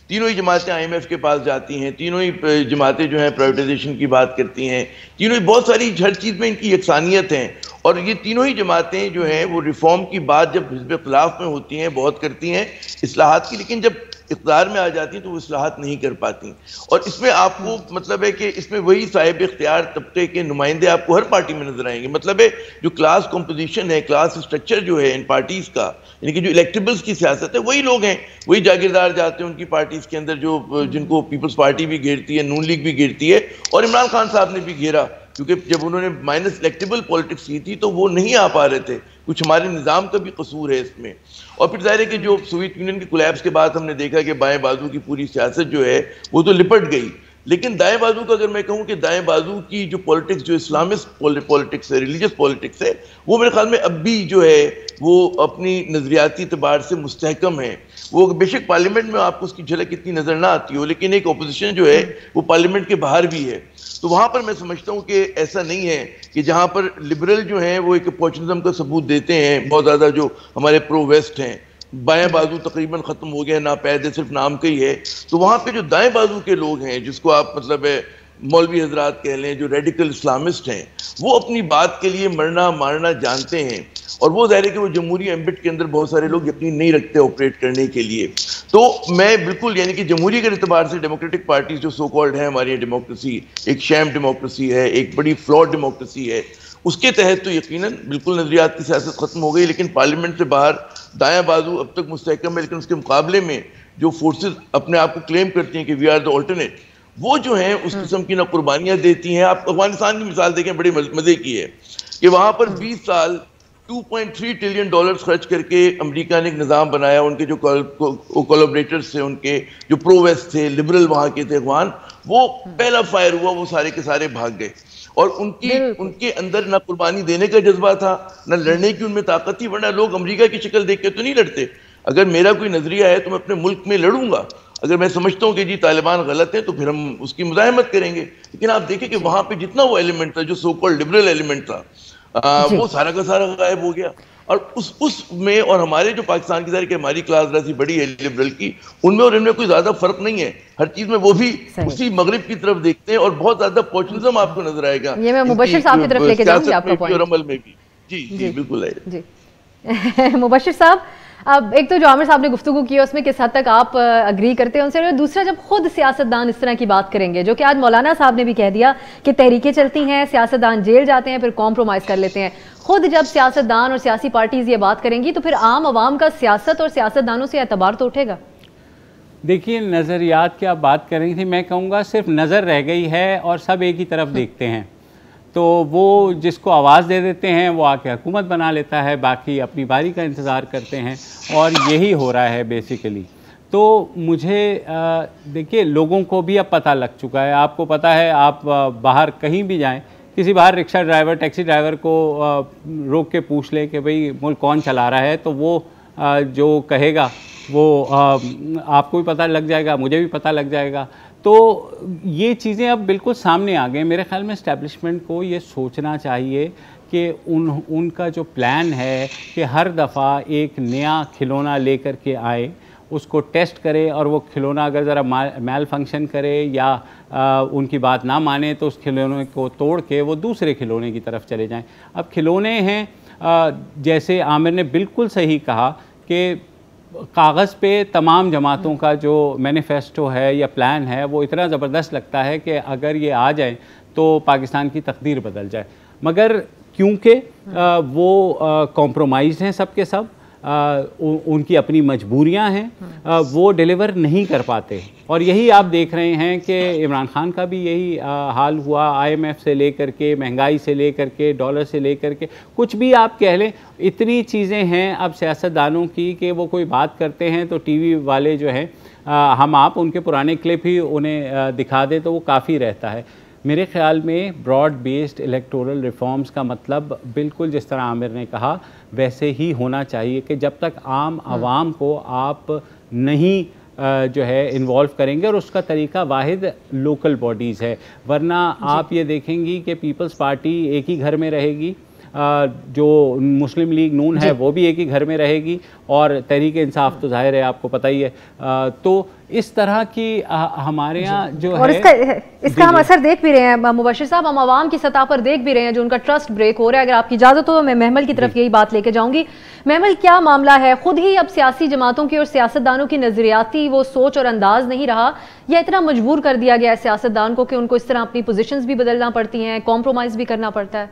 तीनों ही जमातें IMF के पास जाती हैं, तीनों ही जमातें जो हैं प्राइवेटाइजेशन की बात करती हैं, तीनों ही बहुत सारी हर चीज़ में इनकी यकसानियत हैं। और ये तीनों ही जमातें जो हैं वो रिफॉर्म की बात जब हिज़्ब ख़िलाफ़ में होती हैं बहुत करती हैं इस्लाहात की, लेकिन जब इक़्तिदार में आ जाती हैं तो वो इस्लाहात नहीं कर पाती। और इसमें आपको मतलब है कि इसमें वही साहिब इख्तियार तबके के नुमाइंदे आपको हर पार्टी में नजर आएंगे। मतलब है जो क्लास कंपोजिशन है, क्लास स्ट्रक्चर जो है इन पार्टीज़ का, यानी कि जो इलेक्टेबल्स की सियासत है, वही लोग हैं, वही जागीरदार जाते हैं उनकी पार्टीज़ के अंदर, जो जिनको पीपल्स पार्टी भी घेरती है, नून लीग भी घेरती है, और इमरान खान साहब ने भी घेरा, क्योंकि जब उन्होंने माइनस इलेक्टेबल पॉलिटिक्स की थी तो वो नहीं आ पा रहे थे। कुछ हमारे निज़ाम का भी कसूर है इसमें। और फिर ज़ाहिर है कि जो सोवियत यूनियन के कोलैप्स के बाद हमने देखा कि बाएं बाजू की पूरी सियासत जो है वो तो लिपट गई, लेकिन दाएं बाजू का अगर मैं कहूँ कि दाएं बाजू की जो पॉलिटिक्स, जो इस्लामिस्ट पॉलिटिक्स है, रिलीजियस पॉलिटिक्स है, वो मेरे ख्याल में अब भी जो है वो अपनी नज़रियाती एतबार से मुस्तहकम है। वो बेशक पार्लियामेंट में आपको उसकी झलक इतनी नज़र ना आती हो, लेकिन एक अपोजिशन जो है वो पार्लियामेंट के बाहर भी है। तो वहाँ पर मैं समझता हूँ कि ऐसा नहीं है कि जहाँ पर लिबरल जो हैं वो एक अपॉर्चुनिज्म का सबूत देते हैं बहुत ज़्यादा, जो हमारे प्रो वेस्ट हैं, बाएं बाजू तकरीबन ख़त्म हो गया, नापैद है, सिर्फ नाम का ही है। तो वहाँ पे जो दाएं बाजू के लोग हैं, जिसको आप मतलब है मौलवी हजरात कह लें, जो रेडिकल इस्लामिस्ट हैं, वो अपनी बात के लिए मरना मारना जानते हैं। और वो ज़ाहिर है कि वो जमहूरी एम्बिट के अंदर बहुत सारे लोग यकीन नहीं रखते ऑपरेट करने के लिए। तो मैं बिल्कुल यानी कि जमहूरी के एतबार से डेमोक्रेटिक पार्टीज जो सो कॉल्ड है हमारी डेमोक्रेसी, एक शैम डेमोक्रेसी है, एक बड़ी फ्लॉड डेमोक्रेसी है, उसके तहत तो यकीनन बिल्कुल नजरियात की सियासत खत्म हो गई। लेकिन पार्लियामेंट से बाहर दायां बाजू अब तक मुस्तहकम है, लेकिन उसके मुकाबले में जो फोर्सेस अपने आप को क्लेम करती हैं कि वी आर द ऑल्टरनेट, वो जो हैं उस किस्म की ना कुर्बानियां देती हैं। आप अफगानिस्तान की मिसाल देखें, बड़े मजे की है कि वहां पर 20 साल $2.3 ट्रिलियन खर्च करके अमेरिका ने एक निज़ाम बनाया। उनके जो कोलैबोरेटर्स थे, उनके जो प्रो वेस्ट थे, लिबरल वहां के थे अफगान, वो पहला फायर हुआ, वो सारे के सारे भाग गए। और उनके अंदर ना कुर्बानी देने का जज्बा था, ना लड़ने की उनमें ताकत थी। वरना लोग अमेरिका की शक्ल देख के तो नहीं लड़ते। अगर मेरा कोई नजरिया है तो मैं अपने मुल्क में लड़ूंगा। अगर मैं समझता हूँ कि जी तालिबान गलत है तो फिर हम उसकी मुज़ाहमत करेंगे। लेकिन आप देखें कि वहां पे जितना वो एलिमेंट था, जो सो कॉल्ड लिबरल एलिमेंट था, वो सारा का सारा गायब हो गया। और उसमें और हमारे जो पाकिस्तान की सारी की हमारी क्लास रासी बड़ी है लिबरल की, उनमें और इनमें कोई ज्यादा फर्क नहीं है। हर चीज में वो भी उसी मगरिब की तरफ देखते हैं और बहुत ज्यादा पॉपुलिज्म आपको नजर आएगा। ये मैं मुबशिर साहब की तरफ लेके जाऊंगी आपका पॉइंट। और अमल में भी जी बिल्कुल है जी। मुबशिर साहब, अब एक तो जो आमिर साहब ने गुफ्तगू की है उसमें किस हद तक आप अग्री करते हैं उनसे, और दूसरा जब खुद सियासतदान इस तरह की बात करेंगे, जो कि आज मौलाना साहब ने भी कह दिया कि तहरीकें चलती हैं, सियासतदान जेल जाते हैं, फिर कॉम्प्रोमाइज़ कर लेते हैं, खुद जब सियासतदान और सियासी पार्टीज ये बात करेंगी तो फिर आम आवाम का सियासत और सियासतदानों से एतबार तो उठेगा? देखिए, नज़रियात की आप बात कर रही थी, मैं कहूँगा सिर्फ नज़र रह गई है और सब एक ही तरफ देखते हैं। तो वो जिसको आवाज़ दे देते हैं वो आके हुकूमत बना लेता है, बाकी अपनी बारी का इंतज़ार करते हैं, और यही हो रहा है बेसिकली। तो मुझे देखिए, लोगों को भी अब पता लग चुका है। आपको पता है, आप बाहर कहीं भी जाएं, किसी बाहर रिक्शा ड्राइवर, टैक्सी ड्राइवर को रोक के पूछ ले कि भाई मुल्क कौन चला रहा है, तो वो जो कहेगा वो आपको भी पता लग जाएगा, मुझे भी पता लग जाएगा। तो ये चीज़ें अब बिल्कुल सामने आ गए। मेरे ख्याल में इस्टेब्लिशमेंट को ये सोचना चाहिए कि उनका जो प्लान है कि हर दफ़ा एक नया खिलौना लेकर के आए, उसको टेस्ट करे, और वो खिलौना अगर ज़रा मैल फंक्शन करे या उनकी बात ना माने तो उस खिलौने को तोड़ के वो दूसरे खिलौने की तरफ चले जाएं। अब खिलौने हैं, जैसे आमिर ने बिल्कुल सही कहा कि कागज़ पे तमाम जमातों का जो मैनिफेस्टो है या प्लान है वो इतना ज़बरदस्त लगता है कि अगर ये आ जाए तो पाकिस्तान की तकदीर बदल जाए। मगर क्योंकि वो कॉम्प्रोमाइज़ हैं सबके सब, उनकी अपनी मजबूरियां हैं, वो डिलीवर नहीं कर पाते। और यही आप देख रहे हैं कि इमरान खान का भी यही हाल हुआ, IMF से लेकर के, महंगाई से लेकर के, डॉलर से लेकर के, कुछ भी आप कह लें, इतनी चीज़ें हैं अब सियासतदानों की कि वो कोई बात करते हैं तो टीवी वाले जो हैं, हम आप उनके पुराने क्लिप ही उन्हें दिखा दें तो वो काफ़ी रहता है। मेरे ख़्याल में ब्रॉड बेस्ड इलेक्टोरल रिफॉर्म्स का मतलब बिल्कुल जिस तरह आमिर ने कहा वैसे ही होना चाहिए कि जब तक आम आवाम को आप नहीं जो है इन्वॉल्व करेंगे, और उसका तरीका वाहिद लोकल बॉडीज़ है। वरना आप ये देखेंगी कि पीपल्स पार्टी एक ही घर में रहेगी, जो मुस्लिम लीग नून है वो भी एक ही घर में रहेगी, और तहरीक इंसाफ तो जाहिर है आपको पता ही है। तो इस तरह की हमारे यहाँ जो और है इसका हम असर देख भी रहे हैं मुबशिर साहब, हम आवाम की सतह पर देख भी रहे हैं जो उनका ट्रस्ट ब्रेक हो रहा है। अगर आपकी इजाज़त हो तो मैं महमल की तरफ यही बात लेके जाऊंगी। महमल, क्या मामला है? खुद ही अब सियासी जमातों की और सियासतदानों की नजरियाती वो सोच और अंदाज नहीं रहा, या इतना मजबूर कर दिया गया है सियासतदान को कि उनको इस तरह अपनी पोजीशंस भी बदलना पड़ती हैं, कॉम्प्रोमाइज़ भी करना पड़ता है?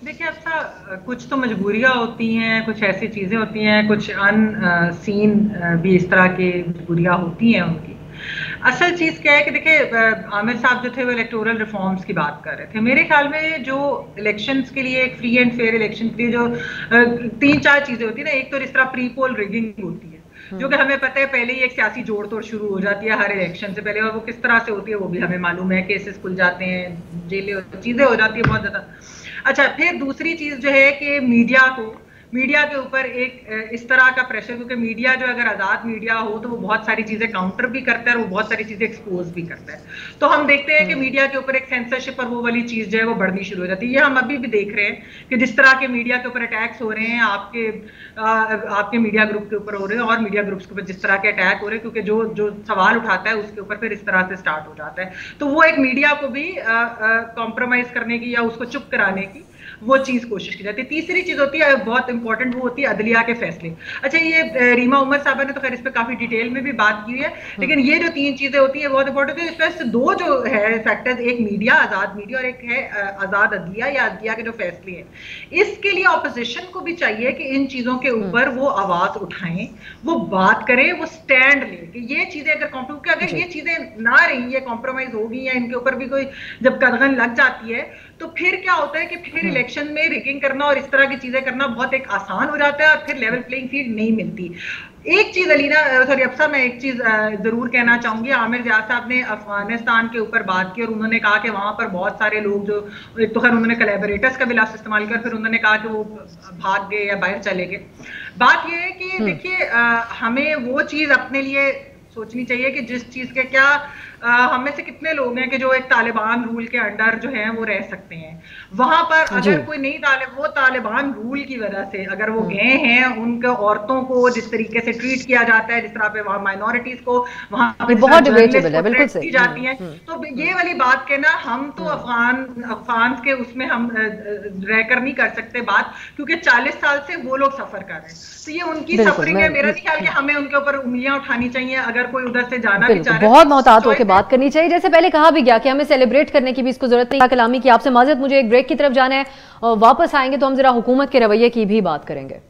देखिए, अच्छा, कुछ तो मजबूरियां होती हैं, कुछ ऐसी चीज़ें होती हैं, कुछ अनसीन भी इस तरह की मजबूरियां होती हैं उनकी। असल चीज़ क्या है कि देखिए, आमिर साहब जो थे वो इलेक्टोरल रिफॉर्म्स की बात कर रहे थे। मेरे ख्याल में जो इलेक्शंस के लिए, एक फ्री एंड फेयर इलेक्शन के लिए जो 3-4 चीज़ें होती है ना, एक तो इस तरह प्री पोल रिगिंग होती है, जो कि हमें पता है पहले ही एक सियासी जोड़ तोड़ शुरू हो जाती है हर इलेक्शन से पहले, और वो किस तरह से होती है वो भी हमें मालूम है। केसेस खुल जाते हैं, जेलें, चीज़ें हो जाती है बहुत ज़्यादा। अच्छा, फिर दूसरी चीज़ जो है कि मीडिया के ऊपर एक इस तरह का प्रेशर, क्योंकि मीडिया जो अगर आज़ाद मीडिया हो तो वो बहुत सारी चीज़ें काउंटर भी करता है और वो बहुत सारी चीज़ें एक्सपोज भी करता है। तो हम देखते हैं कि मीडिया के ऊपर एक सेंसरशिप और वो वाली चीज़ जो है वो बढ़नी शुरू हो जाती है। ये हम अभी भी देख रहे हैं कि जिस तरह के मीडिया के ऊपर अटैक्स हो रहे हैं, आपके मीडिया ग्रुप के ऊपर हो रहे हैं, और मीडिया ग्रुप्स के ऊपर जिस तरह के अटैक हो रहे हैं, क्योंकि जो सवाल उठाता है उसके ऊपर फिर इस तरह से स्टार्ट हो जाता है। तो वो एक मीडिया को भी कॉम्प्रोमाइज़ करने की या उसको चुप कराने की वो चीज कोशिश की जाती है। तीसरी चीज होती है बहुत इंपॉर्टेंट, वो होती है अदलिया के फैसले। अच्छा, ये रीमा उमर साहबा ने तो खैर इस पे काफी डिटेल में भी बात की है, लेकिन ये जो 3 चीजें होती है बहुत इंपॉर्टेंट है। इसमें से 2 जो है फैक्टर्स, एक मीडिया, आजाद मीडिया, और एक है आजाद अदलिया या अदलिया के जो फैसले हैं। इसके लिए ऑपोजिशन को भी चाहिए कि इन चीजों के ऊपर वो आवाज उठाएं, वो बात करें, वो स्टैंड लें कि ये चीजें अगर ये चीजें ना रही, ये कॉम्प्रोमाइज होगी या इनके ऊपर भी कोई जब कदगन लग जाती है, तो फिर क्या होता है कि फिर इलेक्शन में रिगिंग करना और इस तरह की चीजें करना बहुत एक आसान हो जाता है और फिर लेवल प्लेइंग फील्ड नहीं मिलती। एक चीज अफसा, मैं एक चीज जरूर कहना चाहूंगी। आमिर जियाद साहब ने अफगानिस्तान के ऊपर बात की और उन्होंने कहा कि वहां पर बहुत सारे लोग जो, एक तो खैर उन्होंने कोलैबोरेटर्स का भी लफ्ज़ इस्तेमाल किया, फिर उन्होंने कहा कि वो भाग गए या बाहर चले गए। बात यह है कि देखिए, हमें वो चीज अपने लिए सोचनी चाहिए कि जिस चीज के क्या हम में से कितने लोग हैं कि जो एक तालिबान रूल के अंडर जो है वो रह सकते हैं। वहां पर अगर कोई नहीं वो तालिबान रूल की वजह से अगर वो गए हैं, उनके औरतों को जिस तरीके से ट्रीट किया जाता है, जिस तरह पे वहाँ माइनॉरिटीज को वहाँ बहुत डिबेटेबल है, बिल्कुल सही की जाती है, तो ये वाली बात के ना हम तो अफगान के उसमें हम रहकर नहीं कर सकते बात, क्योंकि 40 साल से वो लोग सफर कर रहे हैं। तो ये उनकी सफरिंग है। मेरा नहीं ख्याल कि हमें उनके ऊपर उंगलियां उठानी चाहिए। अगर कोई उधर से जाना भी चाह रहा है, बहुत मोहतात होकर बात करनी चाहिए। जैसे पहले कहा भी गया कि हमें सेलिब्रेट करने की भी इसको जरूरत नहीं। कलामी की आपसे माजरत, मुझे एक ब्रेक की तरफ जाना है, और वापस आएंगे तो हम जरा हुकूमत के रवैये की भी बात करेंगे।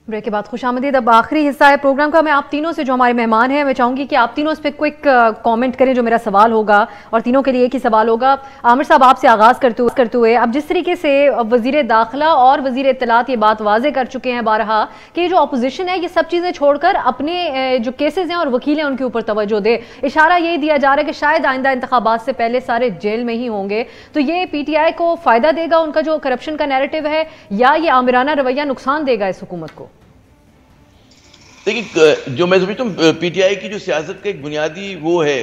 ब्रेक के बाद खुशामदीद। अब आखिरी हिस्सा है प्रोग्राम का। मैं आप तीनों से, जो हमारे मेहमान हैं, मैं चाहूंगी कि आप तीनों इस पर क्विक कमेंट करें जो मेरा सवाल होगा, और तीनों के लिए एक ही सवाल होगा। आमिर साहब, आपसे आगाज करते हुए, अब जिस तरीके से वजीर दाखिला और वजीर इत्तलात ये बात वाजे कर चुके हैं बारहा कि जो अपोजिशन है ये सब चीज़ें छोड़कर अपने जो केसेज हैं और वकील हैं उनके ऊपर तवज्जो दे, इशारा यही दिया जा रहा है कि शायद आइंदा इंतखाबात से पहले सारे जेल में ही होंगे, तो ये PTI को फायदा देगा, उनका जो करप्शन का नैरेटिव है, या ये आमिराना रवैया नुकसान देगा इस हुकूमत को? देखिए, जो मैं समझता हूँ PTI की जो सियासत का एक बुनियादी वो है,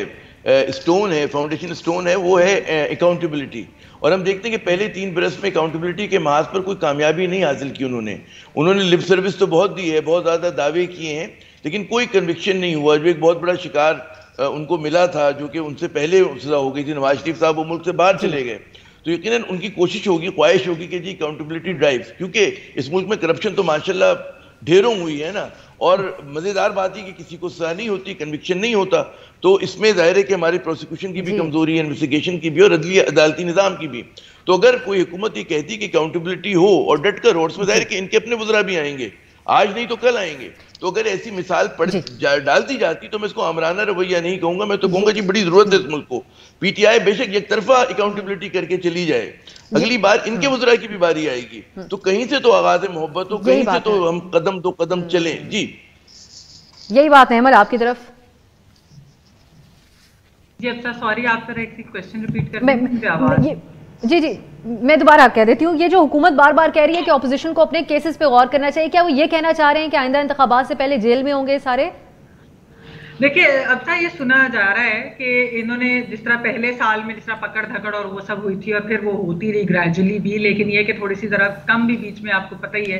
स्टोन है, फाउंडेशन स्टोन है, वो है अकाउंटेबिलिटी। और हम देखते हैं कि पहले 3 बरस में अकाउंटेबिलिटी के महाज पर कोई कामयाबी नहीं हासिल की उन्होंने लिप सर्विस तो बहुत दी है, बहुत ज़्यादा दावे किए हैं, लेकिन कोई कन्विक्शन नहीं हुआ। जो एक बहुत बड़ा शिकार उनको मिला था, जो कि उनसे पहले सजा हो गई थी, नवाज शरीफ साहब, वो मुल्क से बाहर चले गए, तो यकीनन उनकी कोशिश होगी, ख्वाहिश होगी कि जी अकाउंटेबिलिटी ड्राइव, क्योंकि इस मुल्क में करप्शन तो माशाल्लाह ढेरों हुई है ना, और मजेदार बात है कि किसी को सजा नहीं होती, कन्विक्शन नहीं होता, तो इसमें जाहिर है कि हमारी प्रोसिक्यूशन की भी कमजोरी है, इन्वेस्टिगेशन की भी और अदालती निज़ाम की भी। तो अगर कोई हुकूमत ये कहती कि अकाउंटेबिलिटी हो और डट कर हो, उसमें जाहिर है कि इनके अपने वज़रा भी आएंगे, आज नहीं तो कल आएंगे, तो अगर ऐसी मिसाल डालती जाती तो मैं इसको आमराना रवैया नहीं कहूंगा, मैं तो कहूंगा जी बड़ी जरूरत है इस मुल्क को। PTI बेशक एक तरफा अकाउंटेबिलिटी करके चली जाए, अगली बार इनके वज़रा की भी बारी आएगी, तो कहीं से तो आगाज है मोहब्बत हो, कहीं से तो हम कदम तो कदम चले। जी यही बात है। अमल, आपकी तरफ? जी अब सॉरी, आप एक क्वेश्चन रिपीट कर जी, मैं दोबारा कह देती हूँ, ये जो हुकूमत बार बार कह रही है कि ऑपोजिशन को अपने केसेस पे गौर करना चाहिए, क्या वो ये कहना चाह रहे हैं कि आइंदा इंतखाबात से पहले जेल में होंगे सारे? देखिए, अब तक ये सुना जा रहा है कि इन्होंने जिस तरह पहले साल में जिस तरह पकड़ धकड़ और वो सब हुई थी और फिर वो होती रही ग्रेजुअली भी, लेकिन ये कि थोड़ी सी जरा कम भी बीच में, आपको पता ही है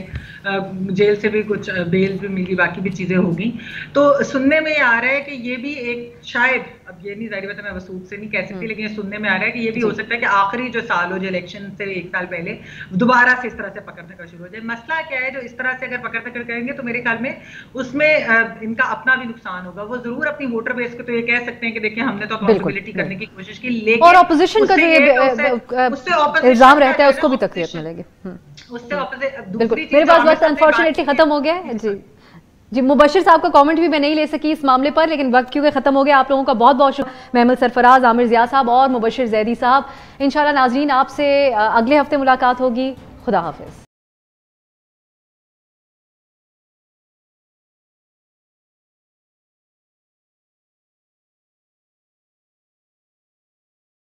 जेल से भी कुछ बेल भी मिली, बाकी भी चीजें होगी, तो सुनने में आ रहा है कि ये भी एक, शायद अब ये नहीं जाहिर बात है मैं वसूख से नहीं कह सकती, लेकिन ये सुनने में आ रहा है कि ये भी हो सकता है कि आखिरी जो साल हो, जो इलेक्शन से 1 साल पहले दोबारा से इस तरह से पकड़ धकड़ शुरू हो जाए। मसला क्या है, जो इस तरह से अगर पकड़ धकड़ करेंगे तो मेरे ख्याल में उसमें इनका अपना भी नुकसान होगा। वो जरूर अपनी वोटर बेस को तो ये कह सकते हैं कि देखिए हमने तो अकाउंटेबिलिटी करने की कोशिश की, लेकिन और ऑपोजिशन का जो इल्जाम रहता है उसको भी तकलीफ मिलेगी। उससे बिल्कुल। मेरे पास वक्त अनफॉर्चुनेटली खत्म हो गया है। जी, मुबशिर साहब का कमेंट भी मैं नहीं ले सकी इस मामले पर, लेकिन वक्त क्योंकि खत्म हो गया। आप लोगों का बहुत बहुत शुक्रिया, महमूद सरफराज, आमिर जिया साहब और मुबशिर जैदी साहब। इंशाल्लाह नाजरीन, आपसे अगले हफ्ते मुलाकात होगी। खुदा हाफिज।